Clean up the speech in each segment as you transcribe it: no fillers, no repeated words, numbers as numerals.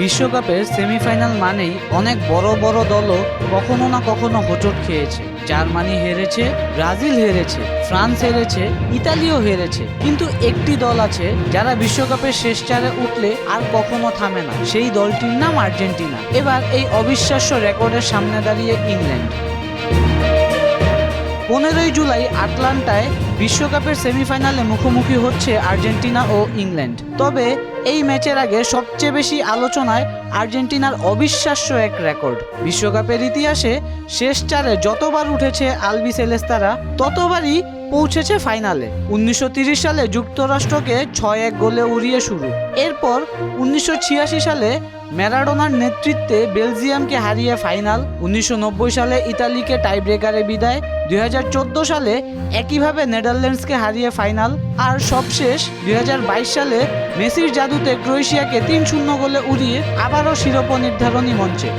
বিশ্বকাপের সেমিফাইনাল মানেই অনেক বড় বড় দলও কখনো না কখনো হোঁচট খেয়েছে। জার্মানি হেরেছে, ব্রাজিল হেরেছে, ফ্রান্স হেরেছে, ইতালিও হেরেছে, কিন্তু একটি দল আছে যারা বিশ্বকাপের শেষ চারে উঠলে আর কখনো থামে না। সেই দলটির নাম আর্জেন্টিনা। এবার এই অবিশ্বাস্য রেকর্ডের সামনে দাঁড়িয়ে ইংল্যান্ড। 15 জুলাই আটলান্টায় বিশ্বকাপের সেমিফাইনালে মুখোমুখি হচ্ছে আর্জেন্টিনা ও ইংল্যান্ড। তবে এই ম্যাচের আগে সবচেয়ে বেশি আলোচনায় আর্জেন্টিনার অবিশ্বাস্য এক রেকর্ড। বিশ্বকাপের ইতিহাসে শেষ চারে যতবার উঠেছে আলবিসেলেস্তারা ততবারই পৌঁছেছে ফাইনালে। 1930 সালে যুক্তরাষ্ট্রকে 6-1 গোলে উড়িয়ে শুরু। এরপর 1986 সালে ম্যারাডোনার নেতৃত্বে বেলজিয়ামকে হারিয়ে ফাইনাল। 1990 সালে ইতালিকে টাইব্রেকারে বিদায়। 2014 সালে একইভাবে নেদারল্যান্ডসকে হারিয়ে ফাইনাল। আর সবশেষ 2022 সালে মেসির জাদুতে ক্রোয়েশিয়াকে 3-0 গোলে উড়িয়ে আবারও শিরোপা নির্ধারণী মঞ্চে।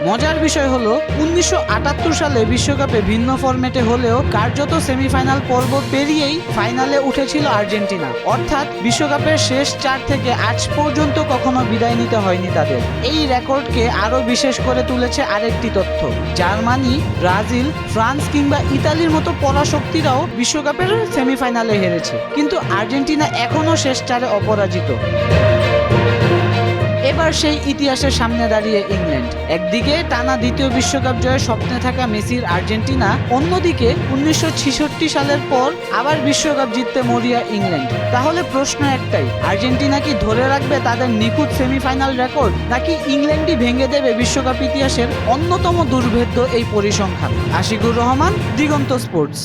মজার বিষয় হলো 1978 সালে বিশ্বকাপে ভিন্ন ফরম্যাটে হলেও কার্যত সেমিফাইনাল পর্ব পেরিয়েই ফাইনালে উঠেছিল আর্জেন্টিনা। অর্থাৎ বিশ্বকাপের শেষ 4 থেকে আজ পর্যন্ত কখনো বিদায় নিতে হয়নি তাদের। এই রেকর্ডকে আরও বিশেষ করে তুলেছে আরেকটি তথ্য। জার্মানি, ব্রাজিল, ফ্রান্স কিংবা ইতালির মতো পরাশক্তিরাও বিশ্বকাপের সেমিফাইনালে হেরেছে, কিন্তু আর্জেন্টিনা এখনও শেষ 4-এ অপরাজিত। এবার সেই ইতিহাসের সামনে দাঁড়িয়ে ইংল্যান্ড। একদিকে টানা দ্বিতীয় বিশ্বকাপ জয়ের স্বপ্নে থাকা মেসির আর্জেন্টিনা, অন্যদিকে 1966 সালের পর আবার বিশ্বকাপ জিততে মরিয়া ইংল্যান্ড। তাহলে প্রশ্ন একটাই, আর্জেন্টিনা কি ধরে রাখবে তাদের নিখুঁত সেমিফাইনাল রেকর্ড, নাকি ইংল্যান্ডই ভেঙে দেবে বিশ্বকাপ ইতিহাসের অন্যতম দুর্ভেদ্য এই পরিসংখ্যান? আশিকুর রহমান, দিগন্ত স্পোর্টস।